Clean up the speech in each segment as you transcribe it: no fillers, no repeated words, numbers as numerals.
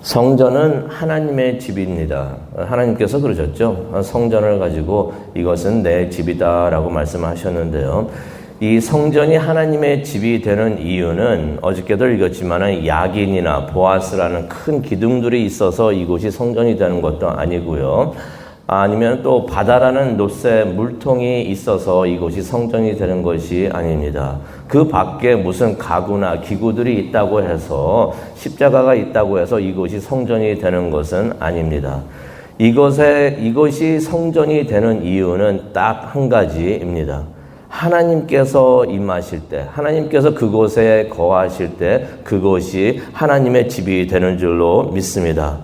성전은 하나님의 집입니다. 하나님께서 그러셨죠. 성전을 가지고 이것은 내 집이다 라고 말씀하셨는데요. 이 성전이 하나님의 집이 되는 이유는 어저께도 읽었지만 야긴이나 보아스라는 큰 기둥들이 있어서 이곳이 성전이 되는 것도 아니고요. 아니면 또 바다라는 놋새 물통이 있어서 이곳이 성전이 되는 것이 아닙니다. 그 밖에 무슨 가구나 기구들이 있다고 해서 십자가가 있다고 해서 이곳이 성전이 되는 것은 아닙니다. 이것이 성전이 되는 이유는 딱 한 가지입니다. 하나님께서 임하실 때, 하나님께서 그곳에 거하실 때 그곳이 하나님의 집이 되는 줄로 믿습니다.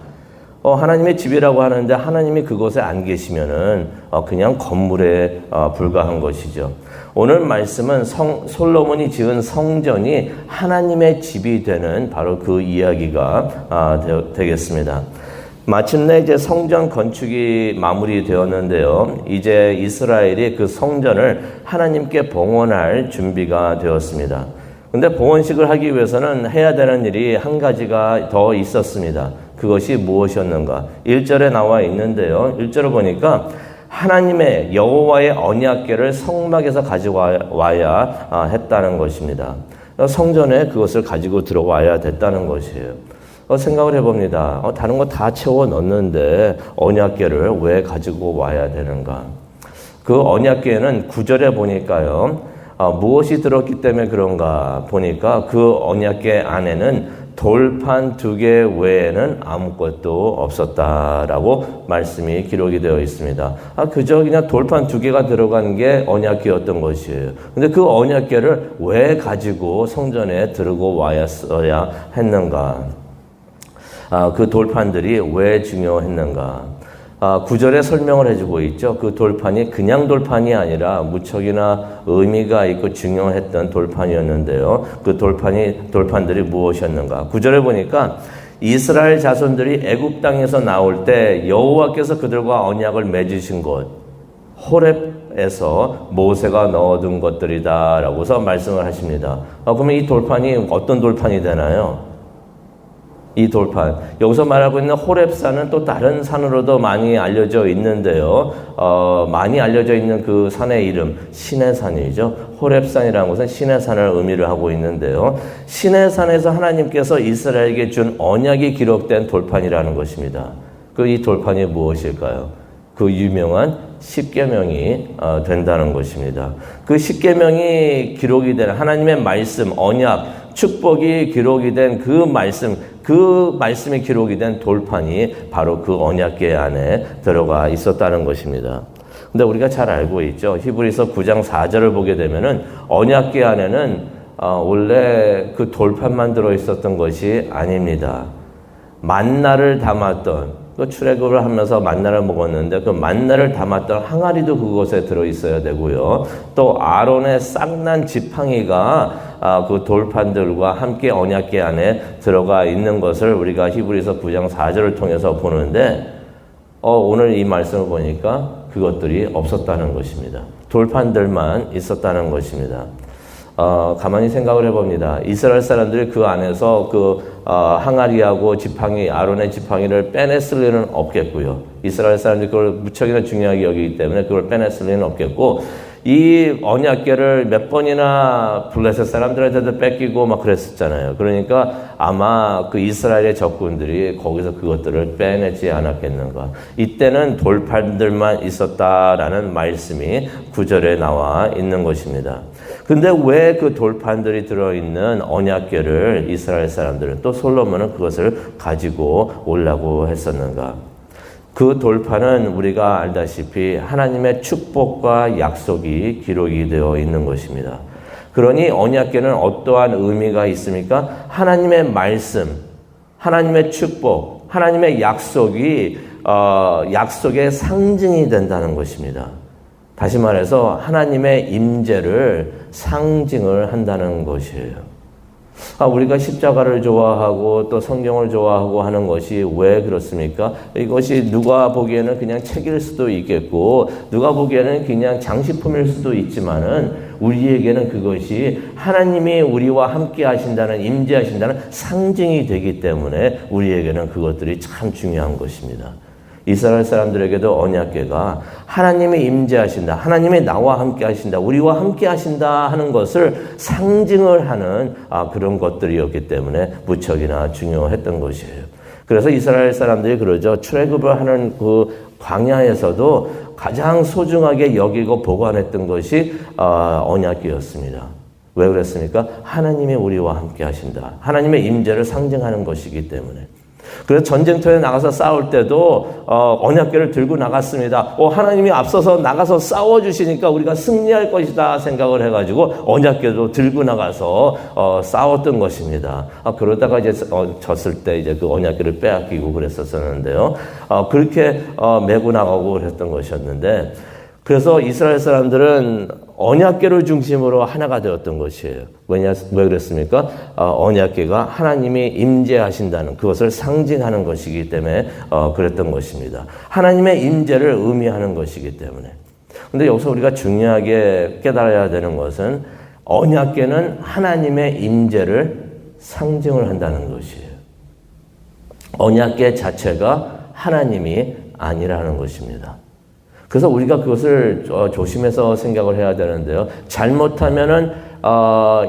하나님의 집이라고 하는데 하나님이 그곳에 안 계시면은 그냥 건물에 불과한 것이죠. 오늘 말씀은 솔로몬이 지은 성전이 하나님의 집이 되는 바로 그 이야기가 되겠습니다. 마침내 이제 성전 건축이 마무리되었는데요. 이제 이스라엘이 그 성전을 하나님께 봉헌할 준비가 되었습니다. 근데 봉헌식을 하기 위해서는 해야 되는 일이 한 가지가 더 있었습니다. 그것이 무엇이었는가? 1절에 나와 있는데요. 1절을 보니까 하나님의 여호와의 언약궤를 성막에서 가져와야 했다는 것입니다. 성전에 그것을 가지고 들어와야 됐다는 것이에요. 생각을 해봅니다. 다른 거 다 채워 넣었는데 언약궤를 왜 가지고 와야 되는가? 그 언약궤는 9절에 보니까요. 무엇이 들었기 때문에 그런가 보니까 그 언약궤 안에는 돌판 2개 외에는 아무것도 없었다라고 말씀이 기록이 되어 있습니다. 그저 그냥 돌판 2개가 들어간 게 언약궤였던 것이에요. 근데 그 언약궤를 왜 가지고 성전에 들고 와야 했는가? 그 돌판들이 왜 중요했는가? 9절에 설명을 해주고 있죠. 그 돌판이 그냥 돌판이 아니라 무척이나 의미가 있고 중요했던 돌판이었는데요. 그 돌판들이 무엇이었는가? 9절에 보니까 이스라엘 자손들이 애굽 땅에서 나올 때 여호와께서 그들과 언약을 맺으신 곳 호렙에서 모세가 넣어둔 것들이다라고서 말씀을 하십니다. 그러면 이 돌판이 어떤 돌판이 되나요? 이 돌판. 여기서 말하고 있는 호렙산은 또 다른 산으로도 많이 알려져 있는데요. 많이 알려져 있는 그 산의 이름, 시내산이죠. 호렙산이라는 것은 시내산을 의미를 하고 있는데요. 시내산에서 하나님께서 이스라엘에게 준 언약이 기록된 돌판이라는 것입니다. 이 돌판이 무엇일까요? 그 유명한 십계명이 된다는 것입니다. 그 십계명이 기록이 된 하나님의 말씀, 언약, 축복이 기록이 된 그 말씀이 기록이 된 돌판이 바로 그 언약궤 안에 들어가 있었다는 것입니다. 근데 우리가 잘 알고 있죠. 히브리서 9장 4절을 보게 되면은 언약궤 안에는 원래 그 돌판만 들어 있었던 것이 아닙니다. 만나를 담았던 출애굽을 하면서 만나를 먹었는데 그 만나를 담았던 항아리도 그곳에 들어있어야 되고요. 또 아론의 싹난 지팡이가 그 돌판들과 함께 언약궤 안에 들어가 있는 것을 우리가 히브리서 9장 4절을 통해서 보는데 오늘 이 말씀을 보니까 그것들이 없었다는 것입니다. 돌판들만 있었다는 것입니다. 가만히 생각을 해봅니다. 이스라엘 사람들이 그 안에서 항아리하고 지팡이, 아론의 지팡이를 빼냈을 일은 없겠고요. 이스라엘 사람들이 그걸 무척이나 중요하게 여기기 때문에 그걸 빼냈을 일은 없겠고, 이 언약궤를 몇 번이나 블레셋 사람들한테도 뺏기고 막 그랬었잖아요. 그러니까 아마 그 이스라엘의 적군들이 거기서 그것들을 빼내지 않았겠는가. 이때는 돌판들만 있었다라는 말씀이 9절에 나와 있는 것입니다. 근데 왜 그 돌판들이 들어있는 언약궤를 이스라엘 사람들은 또 솔로몬은 그것을 가지고 오려고 했었는가? 그 돌판은 우리가 알다시피 하나님의 축복과 약속이 기록이 되어 있는 것입니다. 그러니 언약궤는 어떠한 의미가 있습니까? 하나님의 말씀, 하나님의 축복, 하나님의 약속이 약속의 상징이 된다는 것입니다. 다시 말해서 하나님의 임재를 상징을 한다는 것이에요. 우리가 십자가를 좋아하고 또 성경을 좋아하고 하는 것이 왜 그렇습니까? 이것이 누가 보기에는 그냥 책일 수도 있겠고 누가 보기에는 그냥 장식품일 수도 있지만은 우리에게는 그것이 하나님이 우리와 함께 하신다는, 임재하신다는 상징이 되기 때문에 우리에게는 그것들이 참 중요한 것입니다. 이스라엘 사람들에게도 언약궤가 하나님이 임재하신다, 하나님이 나와 함께 하신다, 우리와 함께 하신다 하는 것을 상징을 하는 그런 것들이었기 때문에 무척이나 중요했던 것이에요. 그래서 이스라엘 사람들이 그러죠. 출애굽을 하는 그 광야에서도 가장 소중하게 여기고 보관했던 것이 언약궤였습니다. 왜 그랬습니까? 하나님이 우리와 함께 하신다, 하나님의 임재를 상징하는 것이기 때문에. 그래서 전쟁터에 나가서 싸울 때도 언약궤를 들고 나갔습니다. 하나님이 앞서서 나가서 싸워주시니까 우리가 승리할 것이다 생각을 해가지고 언약궤도 들고 나가서 싸웠던 것입니다. 그러다가 이제 졌을 때 이제 그 언약궤를 빼앗기고 그랬었는데요. 그렇게 메고 나가고 그랬던 것이었는데, 그래서 이스라엘 사람들은 언약궤를 중심으로 하나가 되었던 것이에요. 왜 그랬습니까? 언약궤가 하나님이 임재하신다는 그것을 상징하는 것이기 때문에 그랬던 것입니다. 하나님의 임재를 의미하는 것이기 때문에. 근데 여기서 우리가 중요하게 깨달아야 되는 것은 언약궤는 하나님의 임재를 상징을 한다는 것이에요. 언약궤 자체가 하나님이 아니라는 것입니다. 그래서 우리가 그것을 조심해서 생각을 해야 되는데요. 잘못하면은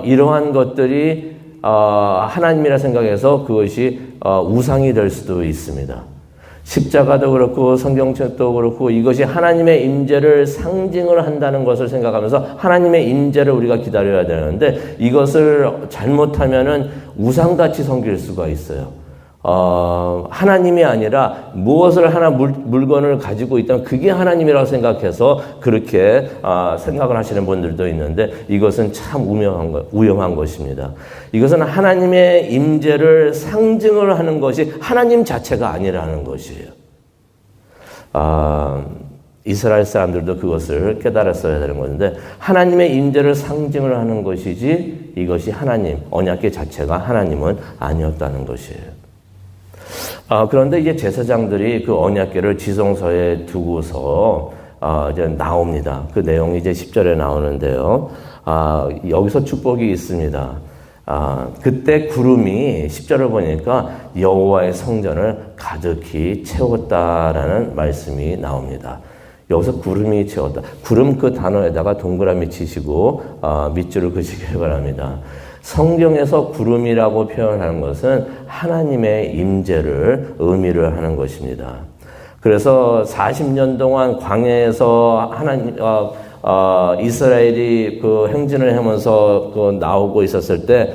이러한 것들이 하나님이라 생각해서 그것이 우상이 될 수도 있습니다. 십자가도 그렇고 성경책도 그렇고 이것이 하나님의 임재를 상징을 한다는 것을 생각하면서 하나님의 임재를 우리가 기다려야 되는데, 이것을 잘못하면은 우상같이 섬길 수가 있어요. 하나님이 아니라 무엇을 하나 물건을 가지고 있다면 그게 하나님이라고 생각해서 그렇게 생각을 하시는 분들도 있는데, 이것은 참 위험한 것입니다. 이것은 하나님의 임재를 상징을 하는 것이 하나님 자체가 아니라는 것이에요. 이스라엘 사람들도 그것을 깨달았어야 되는 건데, 하나님의 임재를 상징을 하는 것이지 이것이 하나님, 언약궤 자체가 하나님은 아니었다는 것이에요. 그런데 이제 제사장들이 그 언약궤를 지성소에 두고서 이제 나옵니다. 그 내용이 이제 10절에 나오는데요. 여기서 축복이 있습니다. 그때 구름이 10절을 보니까 여호와의 성전을 가득히 채웠다라는 말씀이 나옵니다. 여기서 구름이 채웠다. 구름 그 단어에다가 동그라미 치시고 밑줄을 그시길 바랍니다. 성경에서 구름이라고 표현하는 것은 하나님의 임재를 의미를 하는 것입니다. 그래서 40년 동안 광야에서 이스라엘이 그 행진을 하면서 나오고 있었을 때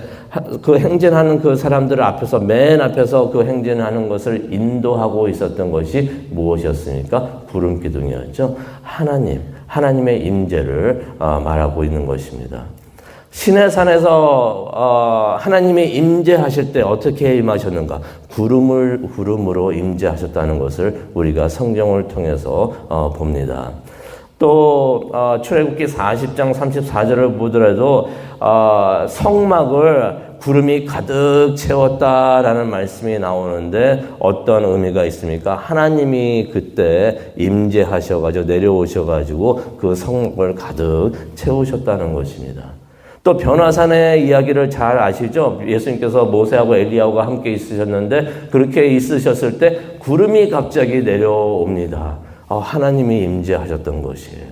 그 행진하는 그 사람들 앞에서 맨 앞에서 그 행진하는 것을 인도하고 있었던 것이 무엇이었습니까? 구름 기둥이었죠. 하나님의 임재를 말하고 있는 것입니다. 시내산에서 하나님이 임재하실 때 어떻게 임하셨는가? 구름으로 임재하셨다는 것을 우리가 성경을 통해서 봅니다. 또 출애굽기 40장 34절을 보더라도 성막을 구름이 가득 채웠다라는 말씀이 나오는데 어떤 의미가 있습니까? 하나님이 그때 임재하셔가지고 내려오셔가지고 그 성막을 가득 채우셨다는 것입니다. 또 변화산의 이야기를 잘 아시죠? 예수님께서 모세하고 엘리야hu가 함께 있으셨는데 그렇게 있으셨을 때 구름이 갑자기 내려옵니다. 하나님이 임재하셨던 것이에요.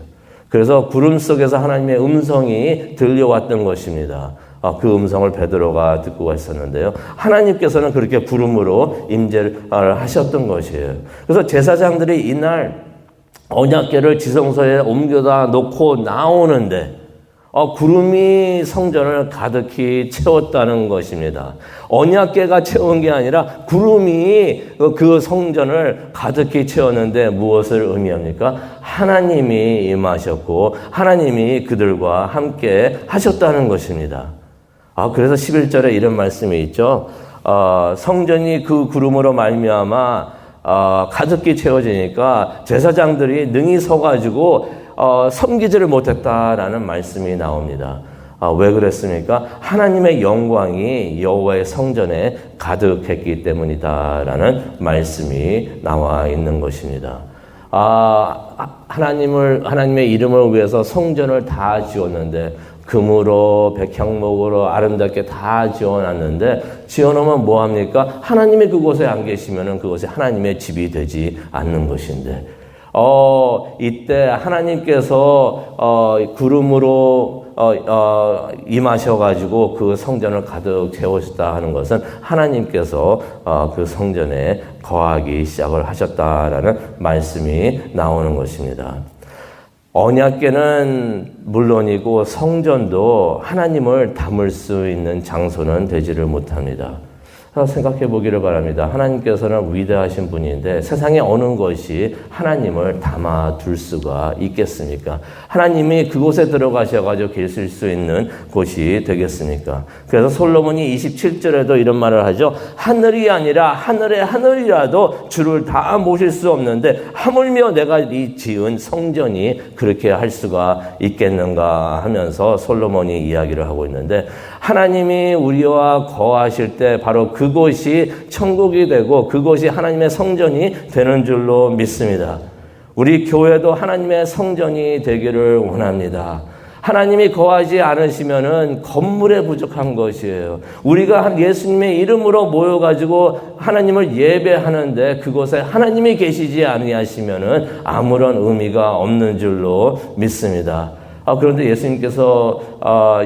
그래서 구름 속에서 하나님의 음성이 들려왔던 것입니다. 그 음성을 베드로가 듣고 있었는데요. 하나님께서는 그렇게 구름으로 임재를 하셨던 것이에요. 그래서 제사장들이 이날 언약궤를 지성소에 옮겨다 놓고 나오는데 구름이 성전을 가득히 채웠다는 것입니다. 언약궤가 채운 게 아니라 구름이 그 성전을 가득히 채웠는데 무엇을 의미합니까? 하나님이 임하셨고 하나님이 그들과 함께 하셨다는 것입니다. 그래서 11절에 이런 말씀이 있죠. 성전이 그 구름으로 말미암아 가득히 채워지니까 제사장들이 능히 서가지고 섬기지를 못했다라는 말씀이 나옵니다. 왜 그랬습니까? 하나님의 영광이 여호와의 성전에 가득했기 때문이다라는 말씀이 나와 있는 것입니다. 하나님의 이름을 위해서 성전을 다 지었는데, 금으로 백향목으로 아름답게 다 지어놨는데, 지어놓으면 뭐합니까? 하나님이 그곳에 안 계시면은 그것이 하나님의 집이 되지 않는 것인데, 이때 하나님께서 구름으로 임하셔가지고 그 성전을 가득 채우셨다 하는 것은 하나님께서 그 성전에 거하기 시작을 하셨다라는 말씀이 나오는 것입니다. 언약궤는 물론이고 성전도 하나님을 담을 수 있는 장소는 되지를 못합니다. 생각해 보기를 바랍니다. 하나님께서는 위대하신 분인데 세상에 어느 것이 하나님을 담아둘 수가 있겠습니까? 하나님이 그곳에 들어가셔가지고 계실 수 있는 곳이 되겠습니까? 그래서 솔로몬이 27절에도 이런 말을 하죠. 하늘이 아니라 하늘의 하늘이라도 주를 다 모실 수 없는데 하물며 내가 이 지은 성전이 그렇게 할 수가 있겠는가 하면서 솔로몬이 이야기를 하고 있는데, 하나님이 우리와 거하실 때 바로 그곳이 천국이 되고 그곳이 하나님의 성전이 되는 줄로 믿습니다. 우리 교회도 하나님의 성전이 되기를 원합니다. 하나님이 거하지 않으시면은 건물에 부족한 것이에요. 우리가 예수님의 이름으로 모여가지고 하나님을 예배하는데 그곳에 하나님이 계시지 아니하시면은 아무런 의미가 없는 줄로 믿습니다. 그런데 예수님께서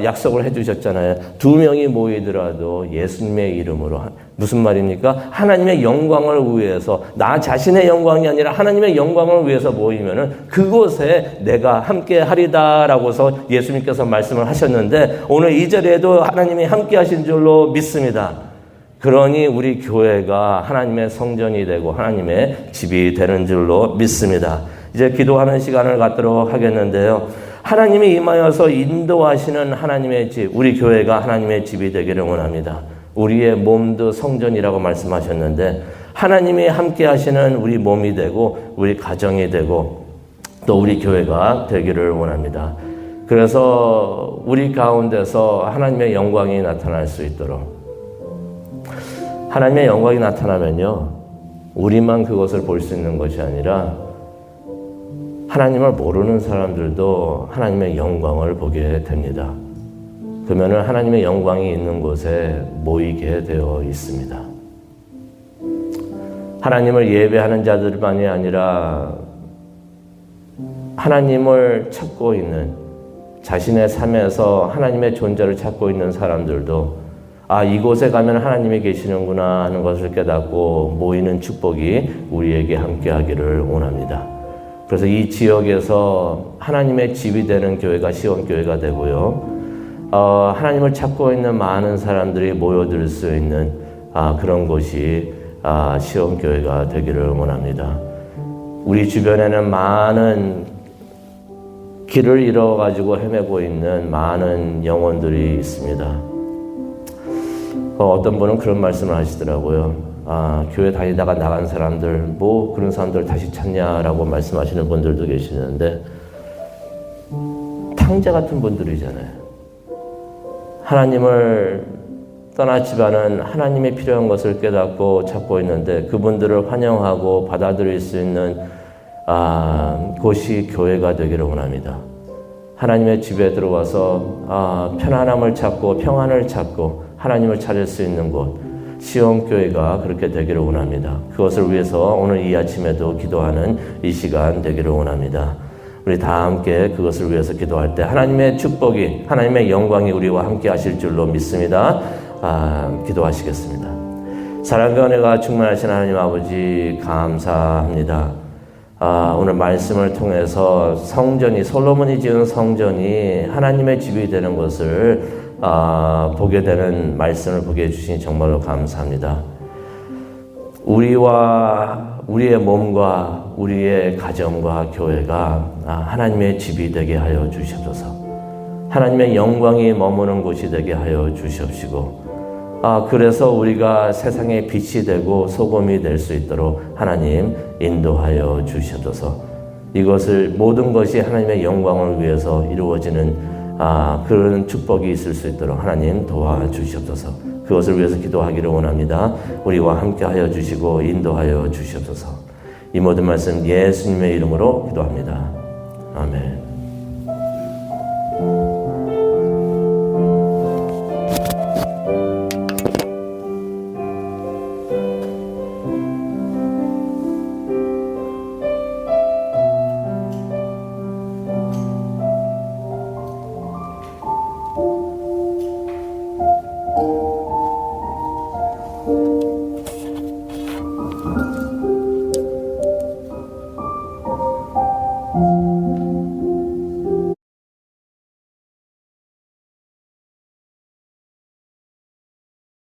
약속을 해주셨잖아요. 2명이 모이더라도 예수님의 이름으로. 무슨 말입니까? 하나님의 영광을 위해서, 나 자신의 영광이 아니라 하나님의 영광을 위해서 모이면은 그곳에 내가 함께 하리다라고서 예수님께서 말씀을 하셨는데, 오늘 2절에도 하나님이 함께 하신 줄로 믿습니다. 그러니 우리 교회가 하나님의 성전이 되고 하나님의 집이 되는 줄로 믿습니다. 이제 기도하는 시간을 갖도록 하겠는데요. 하나님이 임하여서 인도하시는 하나님의 집, 우리 교회가 하나님의 집이 되기를 원합니다. 우리의 몸도 성전이라고 말씀하셨는데, 하나님이 함께 하시는 우리 몸이 되고 우리 가정이 되고 또 우리 교회가 되기를 원합니다. 그래서 우리 가운데서 하나님의 영광이 나타날 수 있도록, 하나님의 영광이 나타나면요, 우리만 그것을 볼 수 있는 것이 아니라 하나님을 모르는 사람들도 하나님의 영광을 보게 됩니다. 그러면 하나님의 영광이 있는 곳에 모이게 되어 있습니다. 하나님을 예배하는 자들만이 아니라 하나님을 찾고 있는, 자신의 삶에서 하나님의 존재를 찾고 있는 사람들도 이곳에 가면 하나님이 계시는구나 하는 것을 깨닫고 모이는 축복이 우리에게 함께 하기를 원합니다. 그래서 이 지역에서 하나님의 집이 되는 교회가 시온교회가 되고요. 하나님을 찾고 있는 많은 사람들이 모여들 수 있는 그런 곳이 시온교회가 되기를 원합니다. 우리 주변에는 많은 길을 잃어가지고 헤매고 있는 많은 영혼들이 있습니다. 어떤 분은 그런 말씀을 하시더라고요. 교회 다니다가 나간 사람들, 그런 사람들 다시 찾냐라고 말씀하시는 분들도 계시는데, 탕자 같은 분들이잖아요. 하나님을 떠났지만은 하나님의 필요한 것을 깨닫고 찾고 있는데, 그분들을 환영하고 받아들일 수 있는 곳이 교회가 되기를 원합니다. 하나님의 집에 들어와서 편안함을 찾고 평안을 찾고 하나님을 찾을 수 있는 곳, 시온교회가 그렇게 되기를 원합니다. 그것을 위해서 오늘 이 아침에도 기도하는 이 시간 되기를 원합니다. 우리 다 함께 그것을 위해서 기도할 때 하나님의 축복이, 하나님의 영광이 우리와 함께 하실 줄로 믿습니다. 기도하시겠습니다. 사랑과 은혜가 충만하신 하나님 아버지 감사합니다. 오늘 말씀을 통해서 성전이, 솔로몬이 지은 성전이 하나님의 집이 되는 것을 보게 되는 말씀을 보게 해주시니 정말로 감사합니다. 우리의 몸과 우리의 가정과 교회가 하나님의 집이 되게 하여 주시옵소서. 하나님의 영광이 머무는 곳이 되게 하여 주시옵시고, 그래서 우리가 세상의 빛이 되고 소금이 될 수 있도록 하나님 인도하여 주시옵소서. 이것을 모든 것이 하나님의 영광을 위해서 이루어지는 그런 축복이 있을 수 있도록 하나님 도와주시옵소서. 그것을 위해서 기도하기를 원합니다. 우리와 함께하여 주시고 인도하여 주시옵소서. 이 모든 말씀 예수님의 이름으로 기도합니다. 아멘.